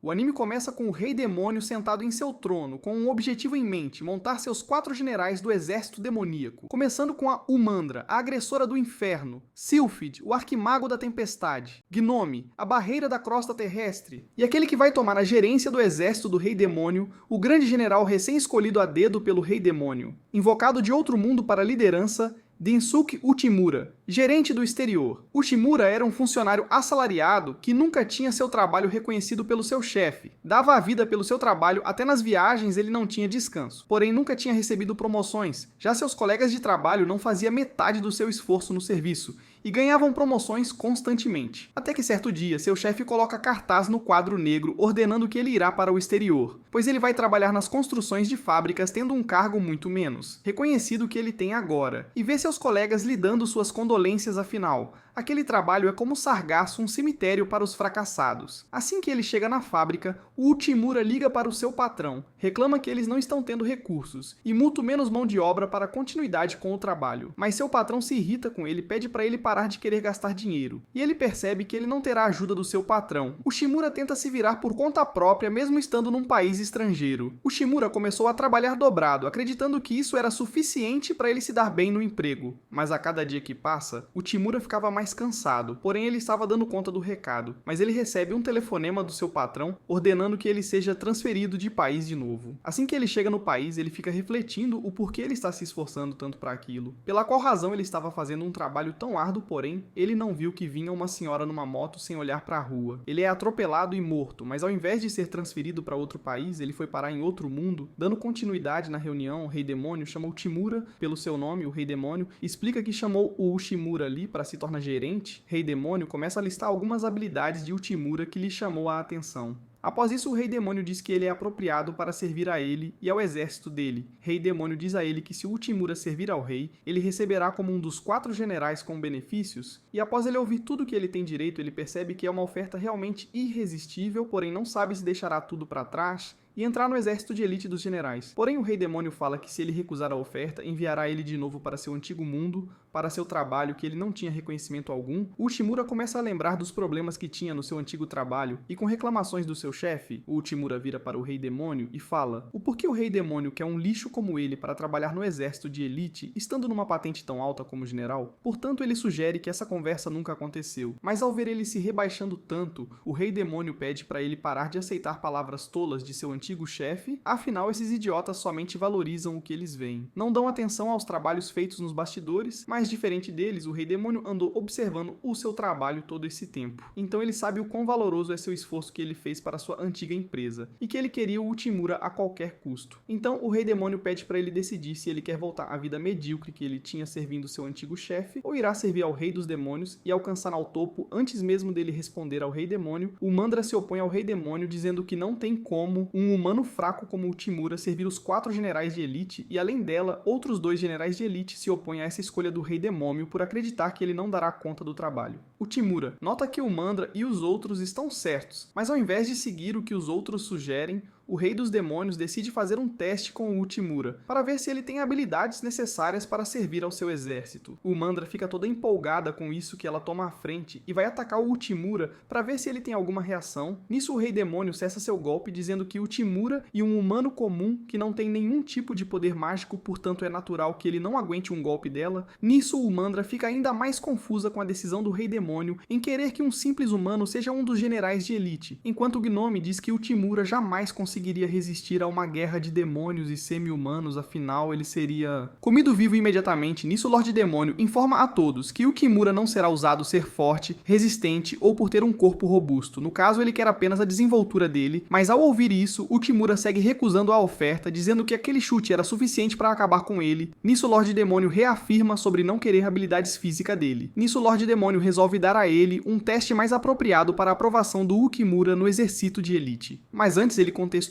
O anime começa com o Rei Demônio sentado em seu trono, com um objetivo em mente, montar seus 4 generais do exército demoníaco. Começando com a Umandra, a agressora do inferno, Sylphid, o arquimago da tempestade, Gnome, a barreira da crosta terrestre, e aquele que vai tomar a gerência do exército do Rei Demônio, o grande general recém-escolhido a dedo pelo Rei Demônio. Invocado de outro mundo para a liderança, Densuke Uchimura, gerente do exterior. Uchimura era um funcionário assalariado que nunca tinha seu trabalho reconhecido pelo seu chefe. Dava a vida pelo seu trabalho, até nas viagens ele não tinha descanso. Porém, nunca tinha recebido promoções. Já seus colegas de trabalho não faziam metade do seu esforço no serviço e ganhavam promoções constantemente. Até que certo dia, seu chefe coloca cartaz no quadro negro ordenando que ele irá para o exterior, pois ele vai trabalhar nas construções de fábricas tendo um cargo muito menos, reconhecido que ele tem agora, e vê seus colegas lhe dando suas condolências afinal. Aquele trabalho é como Sargasso, um cemitério para os fracassados. Assim que ele chega na fábrica, o Uchimura liga para o seu patrão, reclama que eles não estão tendo recursos e muito menos mão de obra para continuidade com o trabalho. Mas seu patrão se irrita com ele e pede para ele parar de querer gastar dinheiro. E ele percebe que ele não terá a ajuda do seu patrão. O Uchimura tenta se virar por conta própria mesmo estando num país estrangeiro. O Uchimura começou a trabalhar dobrado, acreditando que isso era suficiente para ele se dar bem no emprego. Mas a cada dia que passa, o Uchimura ficava mais cansado, porém ele estava dando conta do recado. Mas ele recebe um telefonema do seu patrão ordenando que ele seja transferido de país de novo. Assim que ele chega no país, ele fica refletindo o porquê ele está se esforçando tanto para aquilo. Pela qual razão ele estava fazendo um trabalho tão árduo, porém, ele não viu que vinha uma senhora numa moto sem olhar para a rua. Ele é atropelado e morto, mas ao invés de ser transferido para outro país, ele foi parar em outro mundo. Dando continuidade na reunião, o Rei Demônio chamou Uchimura pelo seu nome, o Rei Demônio, explica que chamou o Uchimura ali para se tornar gerente. Rei Demônio começa a listar algumas habilidades de Uchimura que lhe chamou a atenção. Após isso, o Rei Demônio diz que ele é apropriado para servir a ele e ao exército dele. Rei Demônio diz a ele que se o Uchimura servir ao rei, ele receberá como um dos 4 generais com benefícios, e após ele ouvir tudo que ele tem direito, ele percebe que é uma oferta realmente irresistível, porém não sabe se deixará tudo para trás e entrar no exército de elite dos generais. Porém, o Rei Demônio fala que se ele recusar a oferta, enviará ele de novo para seu antigo mundo, para seu trabalho que ele não tinha reconhecimento algum. O Uchimura começa a lembrar dos problemas que tinha no seu antigo trabalho, e com reclamações do seu chefe, o Uchimura vira para o Rei Demônio e fala o porquê o Rei Demônio quer um lixo como ele para trabalhar no exército de elite, estando numa patente tão alta como general. Portanto, ele sugere que essa conversa nunca aconteceu. Mas ao ver ele se rebaixando tanto, o Rei Demônio pede para ele parar de aceitar palavras tolas de seu antigo chefe, afinal esses idiotas somente valorizam o que eles veem. Não dão atenção aos trabalhos feitos nos bastidores, mas diferente deles, o Rei Demônio andou observando o seu trabalho todo esse tempo. Então ele sabe o quão valoroso é seu esforço que ele fez para sua antiga empresa, e que ele queria o Uchimura a qualquer custo. Então o Rei Demônio pede para ele decidir se ele quer voltar à vida medíocre que ele tinha servindo seu antigo chefe, ou irá servir ao Rei dos Demônios e alcançar ao topo antes mesmo dele responder ao Rei Demônio. O Mandra se opõe ao Rei Demônio, dizendo que não tem como um humano fraco como o Uchimura servir os 4 generais de elite, e além dela, outros 2 generais de elite se opõem a essa escolha do Rei Demônio por acreditar que ele não dará conta do trabalho. O Uchimura nota que o Mandra e os outros estão certos, mas ao invés de seguir o que os outros sugerem, o Rei dos Demônios decide fazer um teste com o Uchimura, para ver se ele tem habilidades necessárias para servir ao seu exército. O Mandra fica toda empolgada com isso que ela toma à frente e vai atacar o Uchimura para ver se ele tem alguma reação. Nisso o Rei Demônio cessa seu golpe dizendo que o Uchimura e um humano comum que não tem nenhum tipo de poder mágico, portanto é natural que ele não aguente um golpe dela. Nisso o Mandra fica ainda mais confusa com a decisão do Rei Demônio em querer que um simples humano seja um dos generais de elite, enquanto o Gnome diz que o Uchimura jamais conseguiria resistir a uma guerra de demônios e semi-humanos, afinal ele seria comido vivo imediatamente. Nisso o Lorde Demônio informa a todos que o Uchimura não será usado ser forte, resistente ou por ter um corpo robusto. No caso, ele quer apenas a desenvoltura dele, mas ao ouvir isso, o Uchimura segue recusando a oferta, dizendo que aquele chute era suficiente para acabar com ele. Nisso o Lorde Demônio reafirma sobre não querer habilidades físicas dele. Nisso o Lorde Demônio resolve dar a ele um teste mais apropriado para a aprovação do Uchimura no exército de elite. Mas antes ele contextualiza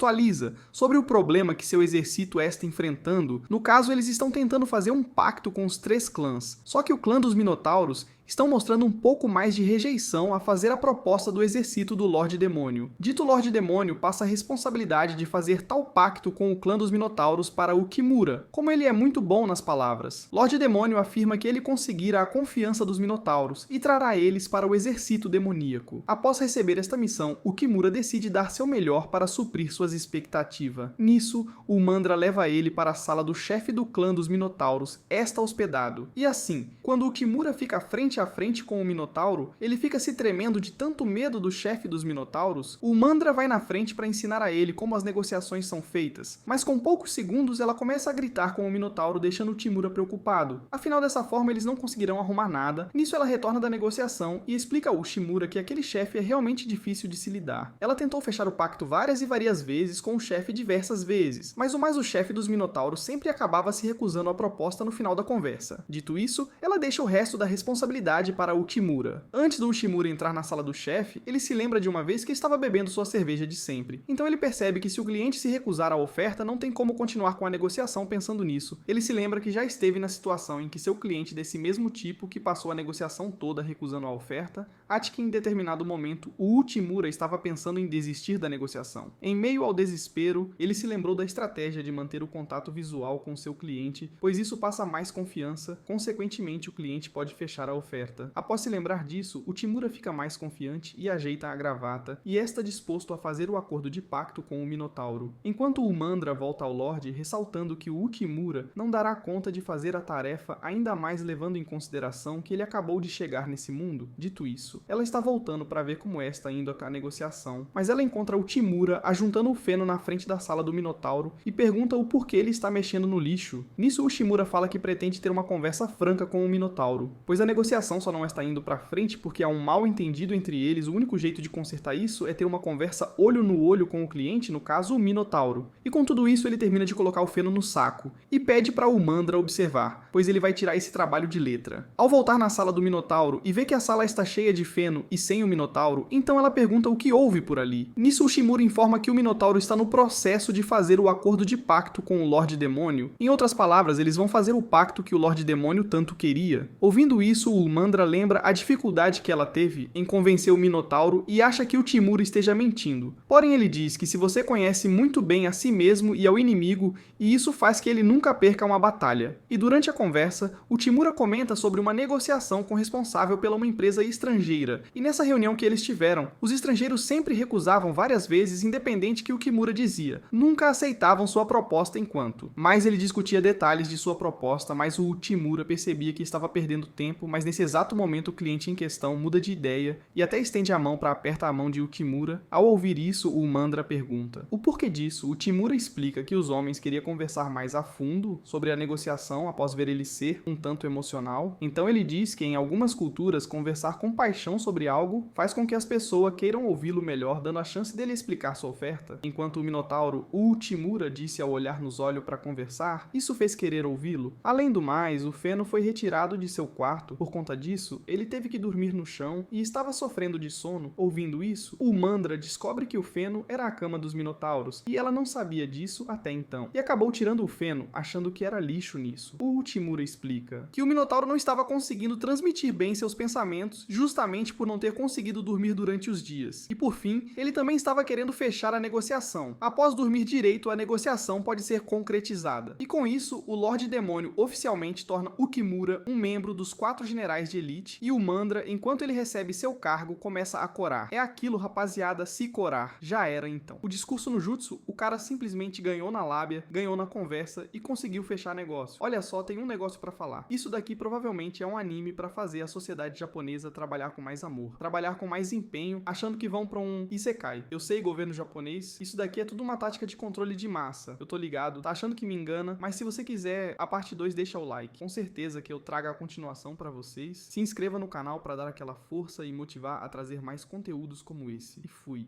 sobre o problema que seu exército está enfrentando. No caso, eles estão tentando fazer um pacto com os 3 clãs. Só que o clã dos Minotauros estão mostrando um pouco mais de rejeição a fazer a proposta do exercito do Lorde Demônio. Dito Lorde Demônio passa a responsabilidade de fazer tal pacto com o clã dos Minotauros para o Kimura, como ele é muito bom nas palavras. Lorde Demônio afirma que ele conseguirá a confiança dos Minotauros e trará eles para o exercito demoníaco. Após receber esta missão, o Kimura decide dar seu melhor para suprir suas expectativas. Nisso, o Mandra leva ele para a sala do chefe do clã dos Minotauros, esta hospedado. E assim, quando o Kimura fica frente a frente com o Minotauro, ele fica se tremendo de tanto medo do chefe dos Minotauros, o Mandra vai na frente para ensinar a ele como as negociações são feitas, mas com poucos segundos ela começa a gritar com o Minotauro, deixando o Kimura preocupado. Afinal, dessa forma eles não conseguirão arrumar nada. Nisso ela retorna da negociação e explica ao Shimura que aquele chefe é realmente difícil de se lidar. Ela tentou fechar o pacto várias e várias vezes com o chefe diversas vezes, mas o chefe dos Minotauros sempre acabava se recusando à proposta no final da conversa. Dito isso, ela deixa o resto da responsabilidade para o Kimura. Antes do Shimura entrar na sala do chefe, ele se lembra de uma vez que estava bebendo sua cerveja de sempre. Então ele percebe que se o cliente se recusar à oferta, não tem como continuar com a negociação pensando nisso. Ele se lembra que já esteve na situação em que seu cliente desse mesmo tipo, que passou a negociação toda recusando a oferta, até que em determinado momento o Utimura estava pensando em desistir da negociação. Em meio ao desespero, ele se lembrou da estratégia de manter o contato visual com seu cliente, pois isso passa mais confiança, consequentemente o cliente pode fechar a oferta. Após se lembrar disso, o Timura fica mais confiante e ajeita a gravata, e está disposto a fazer o acordo de pacto com o Minotauro. Enquanto o Mandra volta ao Lorde, ressaltando que o Ukimura não dará conta de fazer a tarefa, ainda mais levando em consideração que ele acabou de chegar nesse mundo. Dito isso, ela está voltando para ver como está indo a negociação, mas ela encontra o Timura ajuntando o feno na frente da sala do Minotauro e pergunta o porquê ele está mexendo no lixo. Nisso o Shimura fala que pretende ter uma conversa franca com o Minotauro, pois a negociação só não está indo para frente porque há um mal entendido entre eles. O único jeito de consertar isso é ter uma conversa olho no olho com o cliente, no caso o Minotauro. E com tudo isso ele termina de colocar o feno no saco e pede para o Mandra observar, pois ele vai tirar esse trabalho de letra. Ao voltar na sala do Minotauro e ver que a sala está cheia de feno e sem o Minotauro, então ela pergunta o que houve por ali. Nisso o Shimura informa que o Minotauro está no processo de fazer o acordo de pacto com o Lorde Demônio. Em outras palavras, eles vão fazer o pacto que o Lorde Demônio tanto queria. Ouvindo isso, o Mandra lembra a dificuldade que ela teve em convencer o Minotauro e acha que o Timura esteja mentindo. Porém, ele diz que se você conhece muito bem a si mesmo e ao inimigo, e isso faz que ele nunca perca uma batalha. E durante a conversa, o Timura comenta sobre uma negociação com o responsável pela uma empresa estrangeira, e nessa reunião que eles tiveram, os estrangeiros sempre recusavam várias vezes, independente que o Kimura dizia. Nunca aceitavam sua proposta enquanto. Mas ele discutia detalhes de sua proposta, mas o Timura percebia que estava perdendo tempo, mas nesse exato momento o cliente em questão muda de ideia e até estende a mão para apertar a mão de Ukimura. Ao ouvir isso, o Mandra pergunta o porquê disso. O Timura explica que os homens queriam conversar mais a fundo sobre a negociação após ver ele ser um tanto emocional. Então ele diz que em algumas culturas conversar com paixão sobre algo faz com que as pessoas queiram ouvi-lo melhor, dando a chance dele explicar sua oferta. Enquanto o Minotauro, o Timura disse ao olhar nos olhos para conversar, isso fez querer ouvi-lo. Além do mais, o feno foi retirado de seu quarto. Por conta disso, ele teve que dormir no chão e estava sofrendo de sono. Ouvindo isso, o Mandra descobre que o feno era a cama dos Minotauros, e ela não sabia disso até então, e acabou tirando o feno, achando que era lixo nisso. O Timura explica que o Minotauro não estava conseguindo transmitir bem seus pensamentos, justamente por não ter conseguido dormir durante os dias. E por fim, ele também estava querendo fechar a negociação. Após dormir direito, a negociação pode ser concretizada. E com isso, o Lorde Demônio oficialmente torna Ukimura um membro dos 4 generais de elite, e o Mandra, enquanto ele recebe seu cargo, começa a corar. É aquilo, rapaziada, se corar. Já era então. O discurso no Jutsu, o cara simplesmente ganhou na lábia, ganhou na conversa e conseguiu fechar negócio. Olha só, tem um negócio pra falar. Isso daqui provavelmente é um anime pra fazer a sociedade japonesa trabalhar com mais amor, trabalhar com mais empenho, achando que vão pra um isekai. Eu sei, governo japonês, isso daqui é tudo uma tática de controle de massa. Eu tô ligado, tá achando que me engana, mas se você quiser a parte 2, deixa o like. Com certeza que eu trago a continuação pra vocês. Se inscreva no canal pra dar aquela força e motivar a trazer mais conteúdos como esse. E fui.